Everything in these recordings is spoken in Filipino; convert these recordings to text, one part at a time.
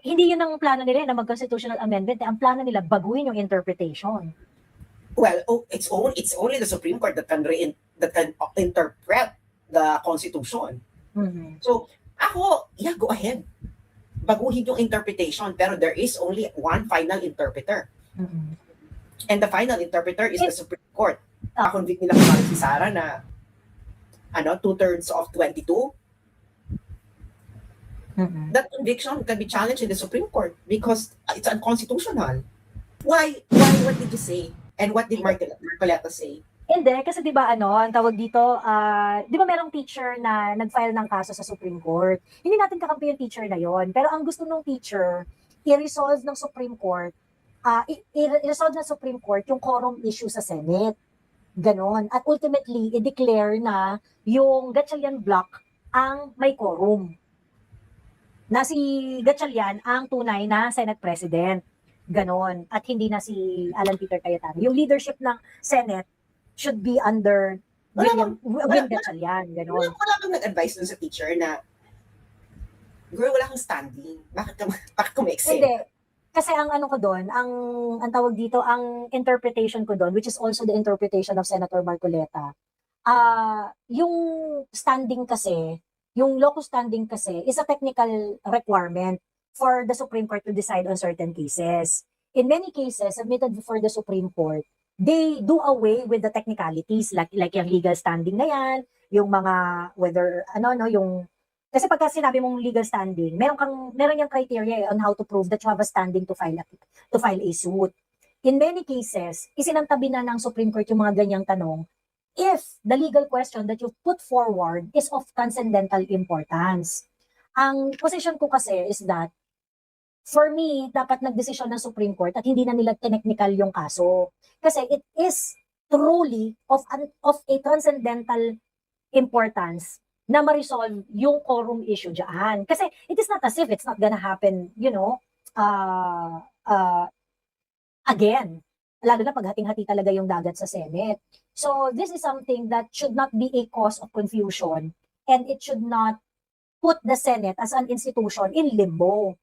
hindi yun ang plano nila na mag-constitutional amendment. Ang plano nila, baguhin yung interpretation. Well, it's only the Supreme Court that can interpret the Constitution. Mhm. So, yeah, go ahead. Baguhin yung interpretation, pero there is only one final interpreter. Mhm. And the final interpreter is the Supreme Court. Ah. Convict nila kung si Sara na 2/3 of 22. Mhm. That conviction can be challenged in the Supreme Court because it's unconstitutional. Why? What did you say? And what did Marcoleta say? Hindi, kasi di ba ang tawag dito, di ba merong teacher na nag-file ng kaso sa Supreme Court? Hindi natin kakampi yung teacher na yon. Pero ang gusto ng teacher, i-resolve ng Supreme Court, i-resolve ng Supreme Court yung quorum issue sa Senate. Ganon. At ultimately, i-declare na yung Gatchalian block ang may quorum. Na si Gatchalian ang tunay na Senate President. Ganon. At hindi na si Alan Peter Cayetano. Yung leadership ng Senate should be under William Gatchalian. Ganon. Wala kang nag-advise dun sa teacher na, girl, wala kang standing. Bakit ka may-excel? Hindi. Kasi ang ko doon, ang tawag dito, ang interpretation ko doon, which is also the interpretation of Senator Marcoleta, yung standing kasi, yung locus standing kasi is a technical requirement for the Supreme Court to decide on certain cases. In many cases, submitted before the Supreme Court, they do away with the technicalities, like yung legal standing na yan, yung mga, whether, yung, kasi pagka sinabi mong legal standing, meron yung criteria on how to prove that you have a standing to file a suit. In many cases, isinantabi na ng Supreme Court yung mga ganyang tanong if the legal question that you put forward is of transcendental importance. Ang position ko kasi is that, for me, dapat nagdesisyon ng Supreme Court at hindi na nila technical yung kaso. Kasi it is truly of a transcendental importance na ma-resolve yung quorum issue dyan. Kasi it is not as if it's not gonna happen, again. Lalo na pag hating-hati talaga yung dagat sa Senate. So this is something that should not be a cause of confusion and it should not put the Senate as an institution in limbo.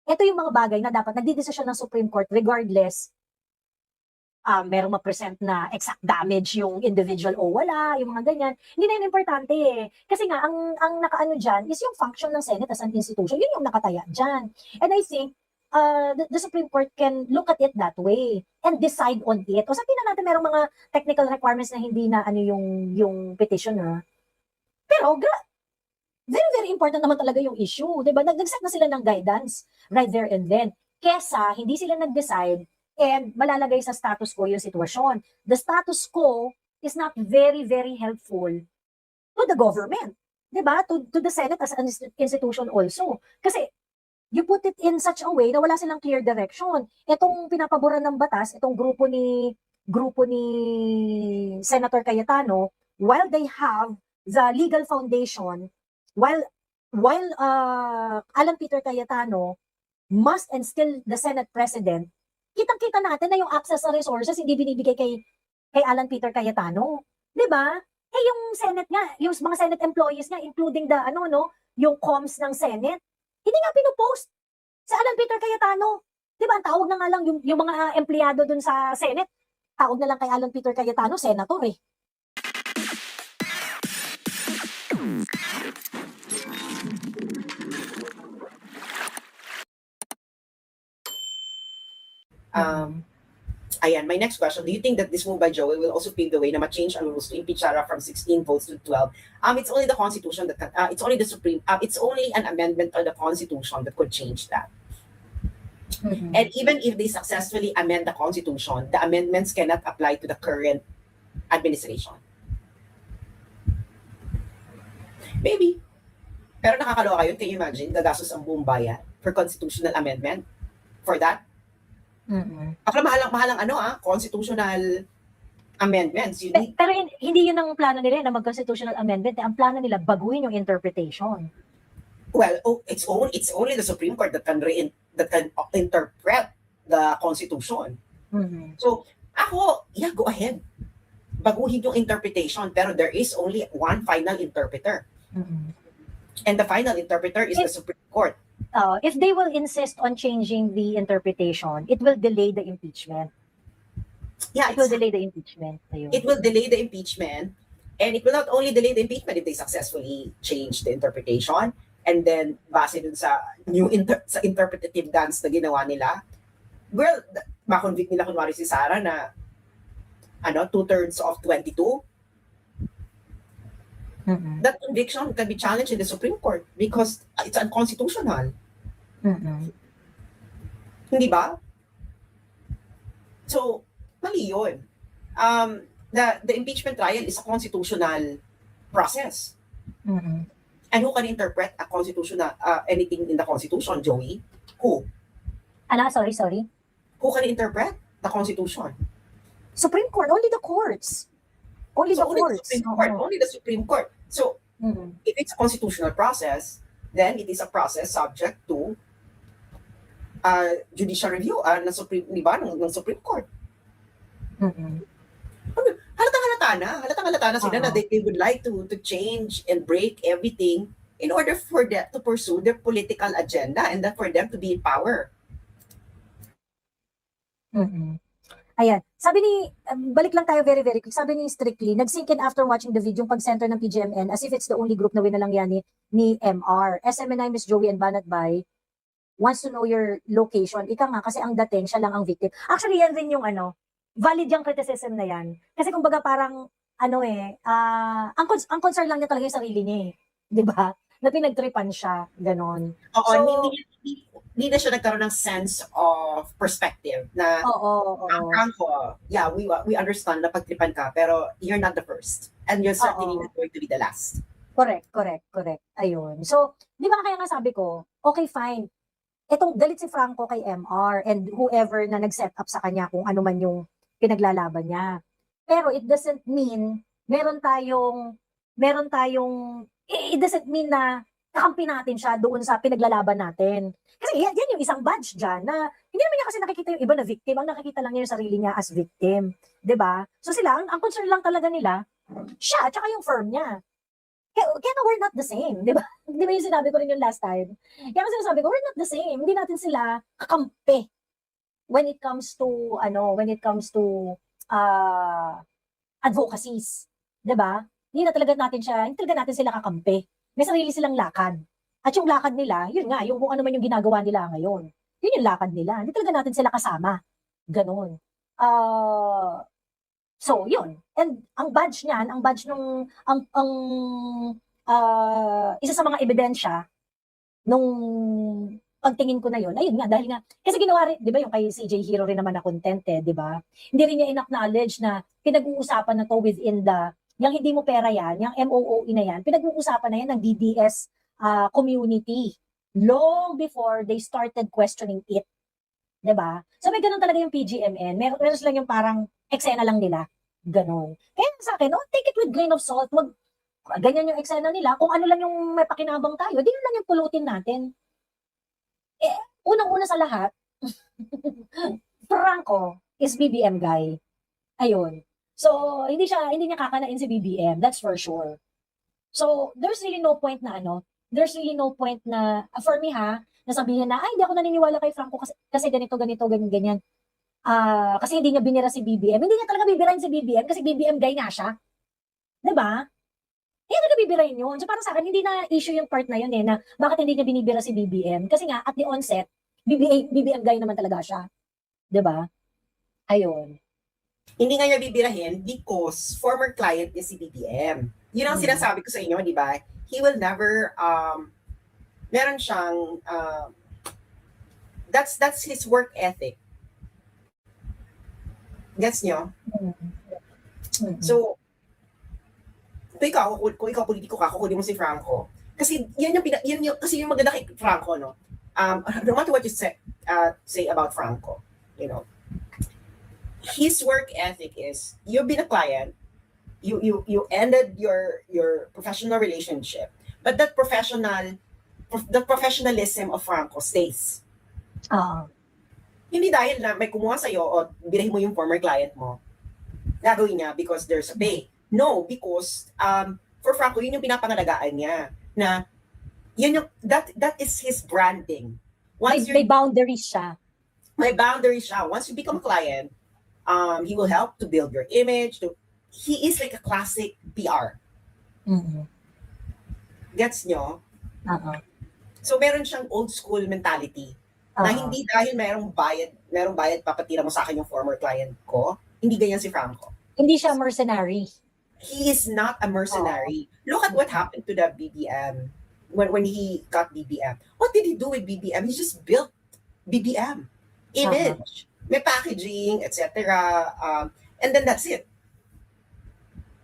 Ito yung mga bagay na dapat nagdidesisyon ng Supreme Court regardless merong ma-present na exact damage yung individual o wala, yung mga ganyan. Hindi na yun importante eh. Kasi nga, ang nakaano dyan is yung function ng Senate as an institution. Yun yung nakataya dyan. And I think, the Supreme Court can look at it that way and decide on it. O sabihin na natin merong mga technical requirements na hindi na yung petitioner. Pero, very, very important naman talaga yung issue. Diba? Nag-set na sila ng guidance right there and then. Kesa, hindi sila nag-decide and malalagay sa status quo yung sitwasyon. The status quo is not very, very helpful to the government. Diba? To the Senate as an institution also. Kasi, you put it in such a way na wala silang clear direction. Itong pinapaboran ng batas, itong grupo ni Senator Cayetano, while they have the legal foundation, while Alan Peter Cayetano must and still the Senate President, kitang-kita natin na yung access sa resources hindi binibigay kay Alan Peter Cayetano. 'Di ba? Yung Senate nga, yung mga Senate employees nga, including the yung comms ng Senate, hindi nga pinopost sa Alan Peter Cayetano. 'Di ba? Ang tawag na nga lang yung mga empleyado dun sa Senate, tawag na lang kay Alan Peter Cayetano, senator eh. Ayan, my next question, do you think that this move by Joey will also pave the way na ma-change ang rules to impeach Sara from 16 votes to 12? It's only the Constitution that it's only the Supreme, it's only an amendment on the Constitution that could change that. Mm-hmm. And even if they successfully amend the Constitution, the amendments cannot apply to the current administration. Maybe. Pero nakakaloka yun. Can you imagine? Gagastos ang buong bayan for constitutional amendment? For that? Ako mahalang constitutional amendments. Pero hindi yun ang plano nila na mag-constitutional amendment. Ang plano nila, baguhin yung interpretation. Well, it's only the Supreme Court that can interpret the Constitution. Mm-hmm. So, yeah, go ahead. Baguhin yung interpretation, pero there is only one final interpreter. Mm-hmm. And the final interpreter is the Supreme Court. if they will insist on changing the interpretation, it will delay the impeachment. Yeah, It will delay the impeachment. Ayun. it will delay the impeachment, and it will not only delay the impeachment if they successfully change the interpretation, and then base dun sa sa interpretative dance na ginawa nila, well, ma-convict nila kunwari si Sara na 2/3 of 22, Mm-mm. that conviction can be challenged in the Supreme Court because it's unconstitutional. Mm-mm. Hindi ba? So, mali yun. The impeachment trial is a constitutional process. Mm-mm. And who can interpret a constitutional anything in the Constitution, Joey? Who? Sorry. Who can interpret the Constitution? Supreme Court, only the courts. Only the Only the courts. Supreme Court. Only the Supreme Court. So, Mm-mm. if it's a constitutional process, then it is a process subject to judicial review ng Supreme, di ba, ng Supreme Court. Mm-mm. Halatang-halata na sila na they would like to change and break everything in order for them to pursue their political agenda and then for them to be in power. Mm-mm. Ayan. Sabi ni, balik lang tayo very, very quick. Sabi ni Strictly, nag-sink in after watching the video yung pag-center ng PGMN as if it's the only group na winalangyani ni MR. SMNI, Miss Joey and Banat Bay wants to know your location. Ika nga, kasi ang dating, siya lang ang victim. Actually, yan rin yung valid yung criticism na yan. Kasi kumbaga parang, ang concern lang niya talaga yung sarili niya eh. Diba? Na pinagtripan siya, ganon. Oo, So, hindi na siya nagkaroon ng sense of perspective na oo. Franco, yeah, we understand na pagtripan ka, pero you're not the first. And you're certainly not going to be the last. Correct. Ayun. So, di ba kaya nga sabi ko, okay, fine. Etong galit si Franco kay MR and whoever na nag-set up sa kanya kung ano man yung pinaglalaban niya. Pero it doesn't mean, it doesn't mean na kakampi natin siya doon sa pinaglalaban natin. Kasi yan yung isang badge dyan na hindi naman niya kasi nakikita yung iba na victim. Ang nakikita lang niya yung sarili niya as victim. 'Di ba? So sila, ang concern lang talaga nila, siya, tsaka yung firm niya. Kaya we're not the same, 'di ba? Di ba yung sinabi ko rin yung last time? Kaya kasi sinasabi ko, we're not the same. Hindi natin sila kakampi when it comes to advocacies. 'Di ba? Hindi talaga natin sila kakampi. May sarili silang lakad. At yung lakad nila, yun nga, yung kung ano man yung ginagawa nila ngayon. Yun yung lakad nila. Hindi talaga natin sila kasama. Ganon. So, yun. And ang badge niyan, isa sa mga ebidensya nung pagtingin ko na yun, ayun nga, dahil nga, kasi ginawa rin, di ba, yung kay CJ Hero rin naman na content di ba? Hindi rin niya in-acknowledge na pinag-uusapan na to within yung hindi mo pera yan, yung MOOE na yan, pinag-uusapan na yan ng DDS community long before they started questioning it. Diba? So may ganun talaga yung PGMN. Meron silang yung parang eksena lang nila. Ganun. Kaya sa akin, take it with grain of salt. Ganyan yung eksena nila. Kung ano lang yung may pakinabang tayo, di yun lang yung pulutin natin. Unang-una sa lahat, Franco is BBM guy. Ayun. So, hindi niya kakanain si BBM, that's for sure. So, there's really no point na for me nasabihin na, hindi ako naniniwala kay Franco kasi ganito, ganyan. Kasi hindi niya binira si BBM. Hindi niya talaga bibirahin si BBM kasi BBM guy nga siya. Diba? Hindi talaga bibirahin yun. So, parang sa akin, hindi na issue yung part na yun na bakit hindi niya binibira si BBM. Kasi nga, at the onset, BBM guy naman talaga siya. Diba? Ayun. Hindi nga niya bibirahin because former client niya si BBM. Yun ang sinasabi ko sa inyo, di ba? He will never, meron siyang, that's his work ethic. Gets nyo? So, kung ikaw politiko ka, kukunin mo si Franco. Kasi kasi yung maganda kay Franco, no? No matter what you say about Franco, you know, his work ethic is you've been a client, you ended your professional relationship, but the professionalism of Franco stays. Hindi dahil na may kumuha sa'yo o birahin mo yung former client mo, gagawin niya because there's a pay. No, because for Franco, yun yung pinapangalagaan niya na Yun yung, that is his branding. May, Once may boundaries siya. may boundary siya. Once you become a client, he will help to build your image. He is like a classic PR. Mhm. Gets nyo? Oo. So meron siyang old school mentality na Oo. hindi dahil merong bayad papatira mo sa akin yung former client ko. Hindi ganyan si Franco. Hindi siya mercenary. He is not a mercenary. Look at what happened to the BBM when he got BBM. What did he do with BBM? He just built BBM image, may packaging, etc. And then that's it.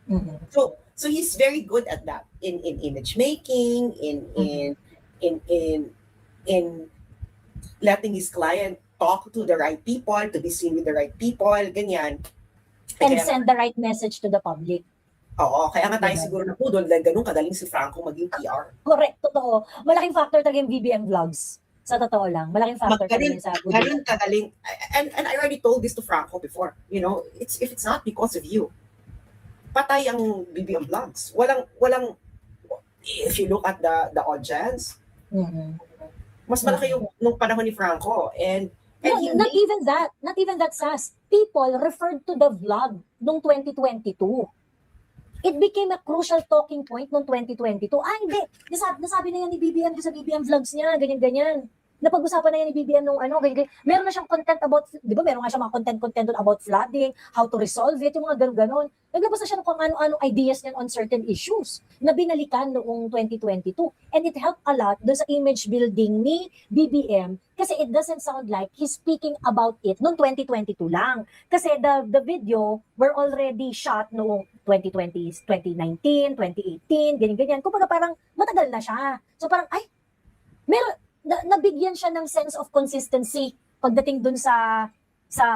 Mhm. So he's very good at that in image making, in letting his client talk to the right people, to be seen with the right people, ganyan. And Kaya, send the right message to the public. oo, kaya nga tayo Diba? siguro napudol dahil ganun kagaling si Franco maging PR. Correct, totoo. Malaking factor talaga yung BBM vlogs. Sa totoo lang, malaking factor talaga yun sa Magaling kagaling. And I already told this to Franco before. You know, if it's not because of you, patay ang BBM vlogs. Walang if you look at the audience, Mhm. mas malaki yung nung panahon ni Franco. And No, he not even that, Sas. People referred to the vlog noong 2022. It became a crucial talking point noong 2022. Hindi. Nasabi na yan ni BBM sa BBM vlogs niya, ganyan-ganyan. Napag-usapan na yan ni BBM nung ganyan. Meron na siyang content about, di ba, meron nga siyang mga content doon about flooding, how to resolve it, yung mga ganun-ganon. Naglabas na siya ng kung ano-ano ideas niyan on certain issues na binalikan noong 2022. And it helped a lot doon sa image building ni BBM kasi it doesn't sound like he's speaking about it noong 2022 lang. Kasi the video were already shot noong 2020, 2019, 2018, ganyan-ganyan. Kumbaga parang matagal na siya. So parang, meron, nabigyan siya ng sense of consistency pagdating dun sa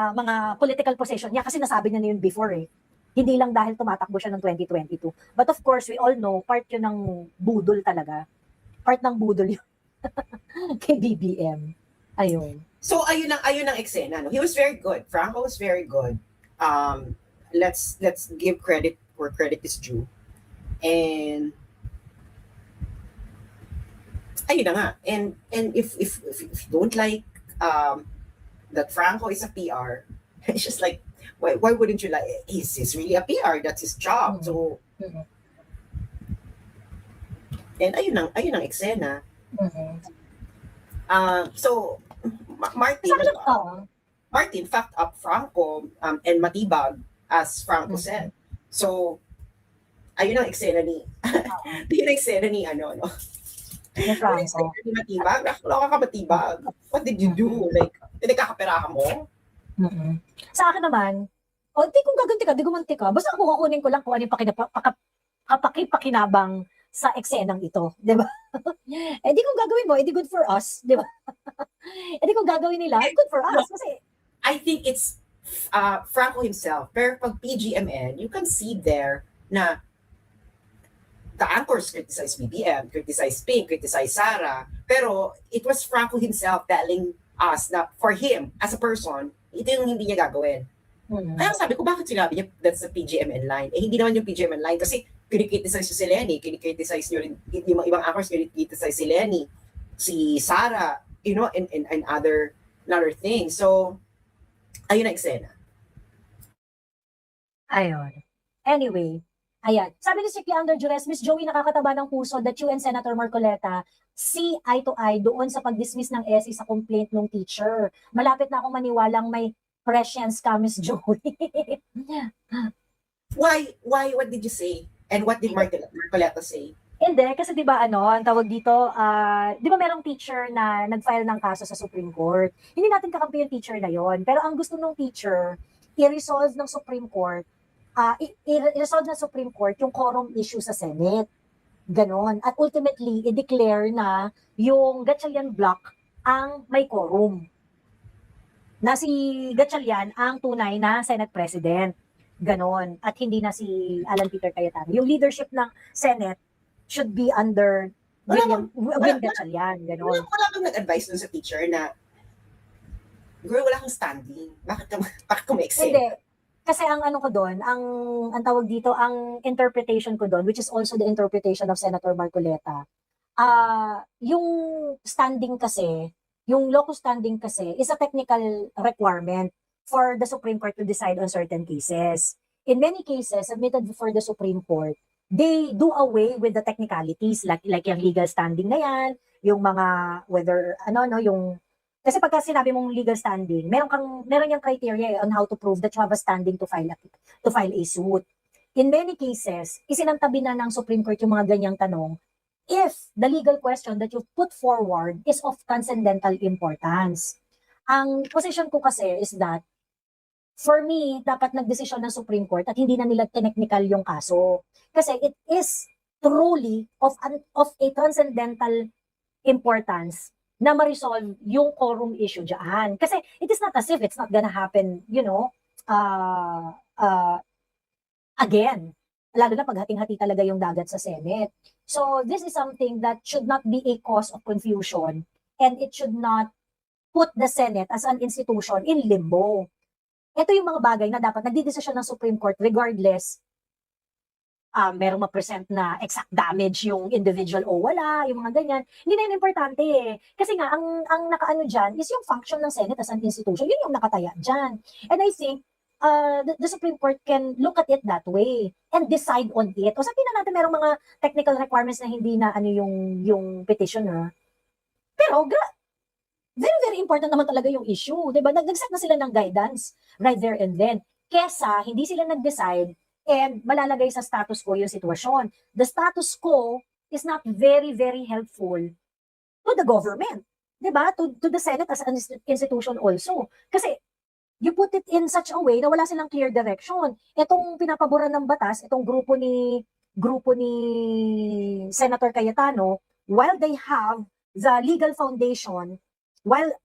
mga political position niya kasi nasabi niya na yun before eh. Hindi lang dahil tumatakbo siya ng 2022. But of course, we all know, part yun ng budol talaga. Part ng budol yun kay BBM. Ayun. So ayun ang eksena. No? He was very good. Franco was very good. Let's give credit where credit is due. And ayun na nga. And if you don't like that Franco is a PR, it's just like why wouldn't you like he's really a PR, that's his job. So and ayun ang eksena. So Martin fucked up Franco and Matibag as Franco said. So ayun ang eksena ni ano no. Ni Franco. Ni Matibag, wala ka Matibag. What did you do? Like, pinagkakaperahan mo? Sa akin naman, di kung gaganti ka, di gumanti ka. Basta ako kukunin ko lang kung ano yung pakinabang sa eksenang ito. Di ba? Di kung gagawin mo, di good for us. Di ba? Di kung gagawin nila, good for us. Kasi, I think it's Franco himself. Pero pag PGMN, you can see there na the anchors criticize BBM, criticize Pink, criticize Sara, pero it was Franco himself telling us na for him, as a person, ito yung hindi niya gagawin. Kaya sabi ko, bakit sinabi niya that's the PGMN line? Hindi naman yung PGMN line kasi kinikriticize si Lenny, kinikriticize nyo rin, yung ibang anchors kinikriticize si Lenny, si Sara, you know, and other things. So, ayun ang eksena. Ayun. Anyway, ayan. Sabi ni si Kiander Jures, Miss Joey, nakakataba ng puso that you and Senator Marcoleta see eye to eye doon sa pag-dismiss ng SE sa complaint ng teacher. Malapit na akong maniwalang may prescience ka, Miss Joey. Why? What did you say? And what did Marcoleta say? Hindi, kasi di ba ang tawag dito, di ba merong teacher na nag-file ng kaso sa Supreme Court? Hindi natin kakampi yung teacher na yon. Pero ang gusto ng teacher, i-resolve ng Supreme Court, i-resolve ng Supreme Court yung quorum issue sa Senate. Ganon. At ultimately, i-declare na yung Gatchalian block ang may quorum. Na si Gatchalian ang tunay na Senate President. Ganon. At hindi na si Alan Peter Cayetano. Yung leadership ng Senate should be under William Gatchalian. Ganon. Wala kang nag-advise dun sa teacher na girl, wala kang standing. Bakit ka ma-excel? Hindi. Kasi ang ano ko doon, ang tawag dito, ang interpretation ko doon, which is also the interpretation of Senator Marcoleta, Yung standing kasi, yung locus standing kasi is a technical requirement for the Supreme Court to decide on certain cases. In many cases submitted before the Supreme Court, they do away with the technicalities like yung legal standing na yan, yung mga whether ano no yung kasi pagka sinabi mong legal standing, meron yung criteria on how to prove that you have a standing to file a suit. In many cases, isinantabi na ng Supreme Court yung mga ganyang tanong if the legal question that you put forward is of transcendental importance. Ang position ko kasi is that, for me, dapat nagdesisyon ng Supreme Court at hindi na nila technical yung kaso. Kasi it is truly of a transcendental importance na ma-resolve yung quorum issue dyan. Kasi it is not as if it's not gonna happen, again. Lalo na pag hating-hati talaga yung dagat sa Senate. So this is something that should not be a cause of confusion, and it should not put the Senate as an institution in limbo. Ito yung mga bagay na dapat nagdidesisyon ng Supreme Court regardless merong ma-present na exact damage yung individual o wala, yung mga ganyan. Hindi na yun importante eh. Kasi nga, ang nakaano dyan is yung function ng Senate as an institution. Yun yung nakataya dyan. And I think, the Supreme Court can look at it that way and decide on it. O sabihin na natin merong mga technical requirements na hindi na ano yung petitioner. Pero very, very important naman talaga yung issue. Diba? Nag-set na sila ng guidance right there and then. Kesa hindi sila nag-decide and malalagay sa status quo yung sitwasyon. The status quo is not very, very helpful to the government. Diba? To the Senate as an institution also. Kasi you put it in such a way na wala silang clear direction. Itong pinapabura ng batas, itong grupo ni Senator Cayetano, while they have the legal foundation, while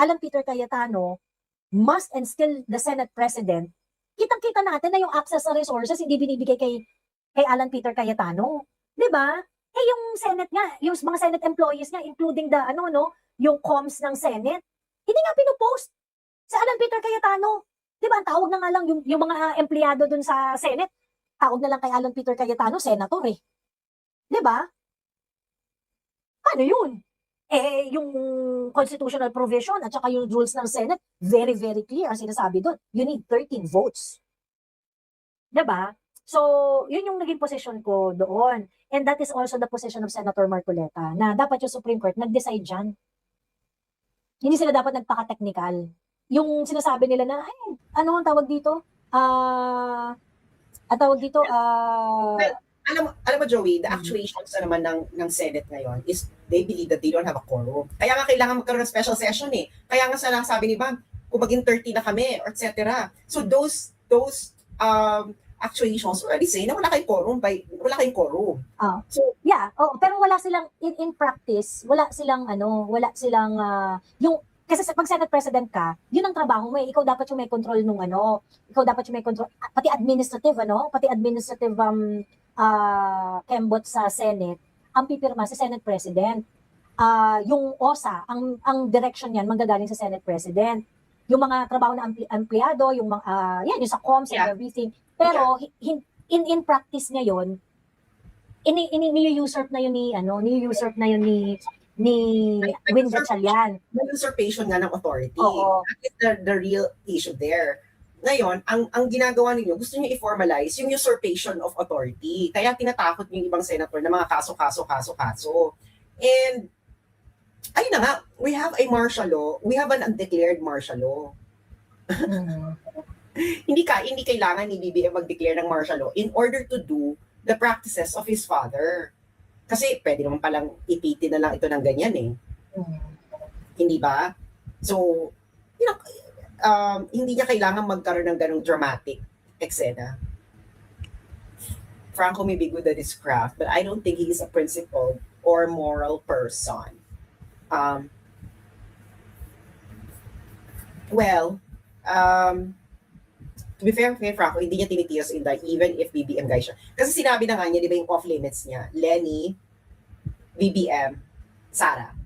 Alan Peter Cayetano must and still the Senate President, kitang-kita natin na yung access sa resources hindi binibigay kay Alan Peter Cayetano. 'Di ba? Yung Senate nga, yung mga Senate employees nga, including the yung comms ng Senate, hindi nga pinopost sa Alan Peter Cayetano. 'Di ba? Ang tawag na nga lang yung mga empleyado dun sa Senate, tawag na lang kay Alan Peter Cayetano, senator eh. 'Di ba? Ano yun? Yung constitutional provision at saka yung rules ng Senate, very, very clear ang sinasabi doon. You need 13 votes. Diba? So, yun yung naging position ko doon. And that is also the position of Senator Marcoleta, na dapat yung Supreme Court nag-decide dyan. Hindi sila dapat nagpaka-technical. Yung sinasabi nila na, ano ang tawag dito? Alam mo, Joey, the actuations na naman ng Senate ngayon is they believe that they don't have a quorum. Kaya nga kailangan magkaroon ng special session eh. Kaya nga sabi ni Bam, kung maging 30 na kami, or etc. So those actuations already say na wala kayong quorum. So, yeah, pero wala silang, in practice, wala silang, yung, kasi pag Senate President ka, yun ang trabaho mo eh. Ikaw dapat yung may control pati administrative, kembot sa Senate, ang pipirma sa Senate President. Yung OSA, ang direction niyan manggagaling sa Senate President. Yung mga trabaho ng empleyado, yung yung sa comms and everything. Pero in practice ngayon, ni-usurp na yun ni Win Gatchalian. Usurpation nga ng authority. Oo. That is the real issue there. Ngayon, ang ginagawa ninyo, gusto niyo i-formalize yung usurpation of authority. Kaya tinatakot yung ibang senator na mga kaso. And, ayun na nga, we have a martial law. We have an undeclared martial law. Hindi kailangan ni BBM mag-declare ng martial law in order to do the practices of his father. Kasi pwede naman palang ipitin na lang ito ng ganyan eh. Hindi ba? So, hindi niya kailangan magkaroon ng ganong dramatic eksena. Franco may be good at his craft, but I don't think he is a principled or moral person. To be fair kay Franco, hindi niya tinitiras Inday even if BBM guys siya. Kasi sinabi na nga niya, di ba yung off-limits niya, Lenny, BBM, Sara.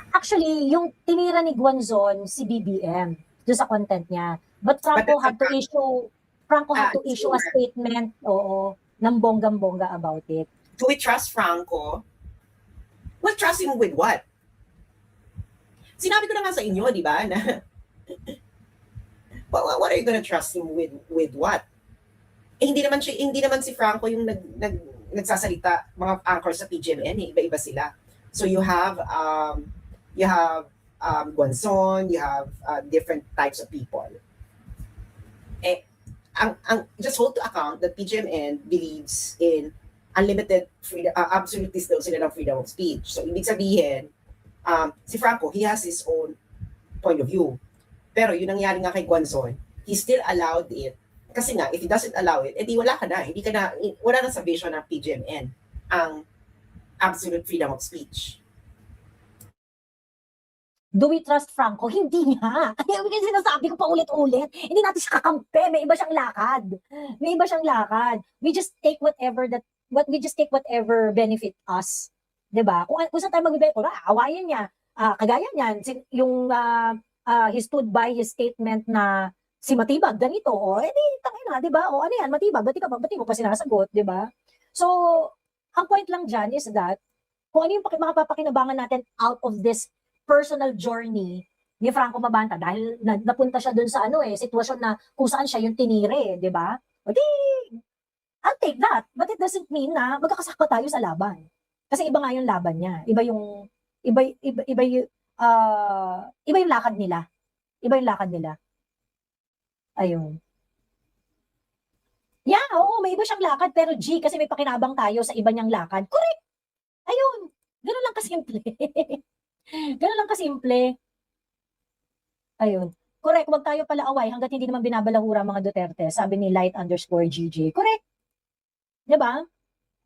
Actually, yung tinira ni Guanzon si BBM doon sa content niya. But Franco had to issue a statement, ng bonggang-bongga about it. Do we trust Franco? Well, trust him with what? Sinabi ko na nga sa inyo, di ba, na what are you gonna trust him with what? Eh, hindi naman si Franco yung nagsasalita, mga anchors sa PGMN, eh, iba-iba sila. So you have Guanzon, you have different types of people. Eh, just hold to account that PGMN believes in unlimited freedom, absolutist daw sila ng freedom of speech. So ibig sabihin, si Franco, he has his own point of view. Pero yun nangyari nga kay Guanzon, he still allowed it. Kasi nga, if he doesn't allow it, edi wala ka na. Wala na sa vision ng PGMN ang absolute freedom of speech. Do we trust Franco? Hindi nga. Kasi sinasabi ko pa ulit-ulit. Hindi natin siya kakampi. May iba siyang lakad. We just take whatever benefit us. 'Di ba? Kung saan tayo magbibigay, awayan niya. Kagaya niyan, he stood by his statement na si Matibag ganito. O edi tangina, 'di ba? O ano yan, Matibag, ba't mo pa sinasagot, 'di ba? So, ang point lang diyan is that kung ano yung makapapakinabangan natin out of this personal journey ni Franco Mabanta dahil napunta siya dun sa sitwasyon na kung saan siya yung tinire, di ba? O di, I'll take that. But it doesn't mean na magkakasama tayo sa laban. Kasi iba nga yung laban niya. Iba yung lakad nila. Ayun. Yeah, oo, may iba siyang lakad pero G kasi may pakinabang tayo sa iba niyang lakad. Correct. Ayun. Ganun lang kasimple. Ganun lang kasimple. Ayun. Correct, huwag tayo palaaway hanggat hindi naman binabalahura mga Duterte, sabi ni Light_GG. Correct. Diba?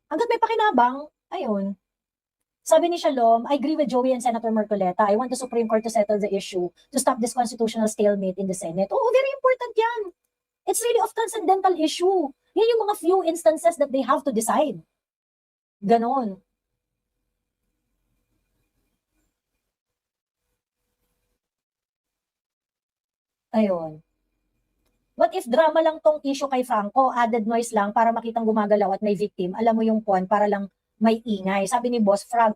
Hanggat may pakinabang, ayun. Sabi ni Shalom, I agree with Joey and Senator Marcoleta. I want the Supreme Court to settle the issue to stop this constitutional stalemate in the Senate. Oh, very important yan. It's really of transcendental issue. Yan yung mga few instances that they have to decide. Ganon. Ayun. What if drama lang tong issue kay Franco, added noise lang para makitang gumagalaw at may victim, alam mo yung pon para lang may ingay. Sabi ni Boss Frank,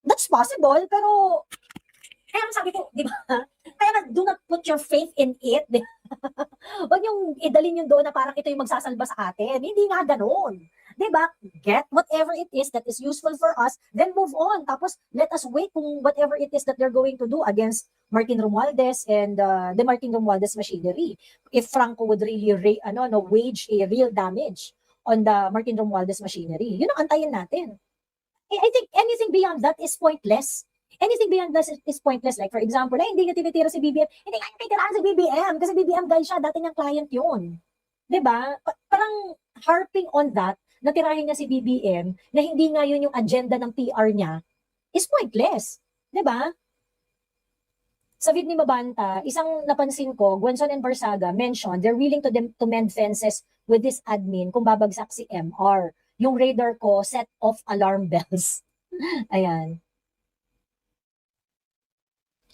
that's possible, pero kaya sabi ko, di ba? Kaya do not put your faith in it. Huwag yung idalin yung doon na parang ito yung magsasalba sa atin. Hindi nga ganoon. Diba? Get whatever it is that is useful for us, then move on. Tapos, let us wait kung whatever it is that they're going to do against Martin Romualdez and the Martin Romualdez machinery. If Franco would really wage a real damage on the Martin Romualdez machinery, yun ang antayin natin. I think anything beyond that is pointless. Anything beyond that is pointless. Like, for example, hindi nga tinitira si BBM. Hindi nga tinitira si BBM kasi BBM guy siya, dati niyang client yun. Diba? Parang harping on that, natirahin niya si BBM, na hindi nga yun yung agenda ng PR niya, is pointless. Diba? Sa vid ni Mabanta, isang napansin ko, Guanzon and Barsaga mentioned they're willing to mend fences with this admin kung babagsak si MR. Yung radar ko, set off alarm bells. Ayan.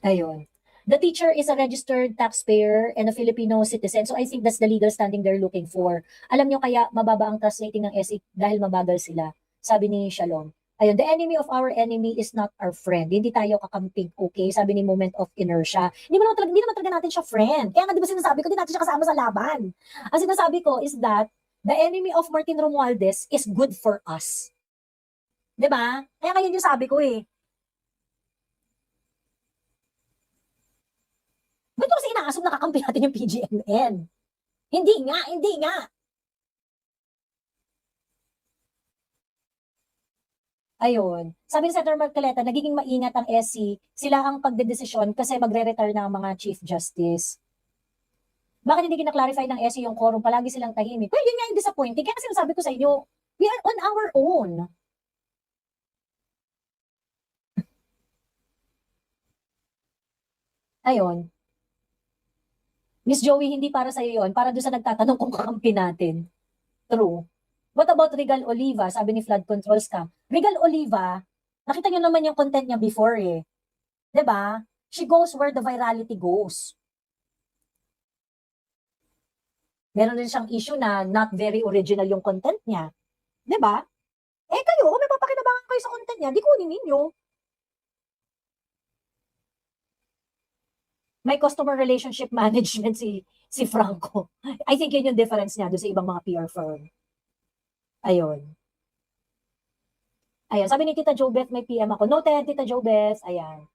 Ayun. The teacher is a registered taxpayer and a Filipino citizen. So I think that's the legal standing they're looking for. Alam nyo kaya mababa ang trust rating ng SE dahil mabagal sila. Sabi ni Shalom. Ayun, the enemy of our enemy is not our friend. Hindi tayo kakamping, okay? Sabi ni Moment of Inertia. Hindi naman talaga natin siya friend. Kaya nga di ba sinasabi ko, di natin siya kasama sa laban. Ang sinasabi ko is that the enemy of Martin Romualdez is good for us. Diba? Kaya ngayon yung sabi ko eh. Ba't kasi inaasong nakakampi natin yung PGMN? Hindi nga. Ayun. Sabi ni Senator Marcoleta, nagiging maingat ang SC, sila ang pagdedesisyon kasi magre-retire na ang mga Chief Justice. Bakit hindi kinaklarify ng SC yung quorum? Palagi silang tahimik. Well, yun nga yung disappointing. Kaya sinasabi ko sa inyo, we are on our own. Ayun. Miss Joey, hindi para sa'yo yun. Para doon sa nagtatanong kung kakampi natin. True. What about Regal Oliva? Sabi ni Flood Control Scam. Regal Oliva, nakita nyo naman yung content niya before eh. 'Di ba? She goes where the virality goes. Meron din siyang issue na not very original yung content niya. 'Di ba? Eh kayo, kung may papakinabangan kayo sa content niya, di kunin ninyo. May customer relationship management si Franco. I think yun yung difference niya doon sa ibang mga PR firm. Ayun. Ayan, sabi ni Tita Jobeth, may PM ako. Noted, Tita Jobeth. Ayan.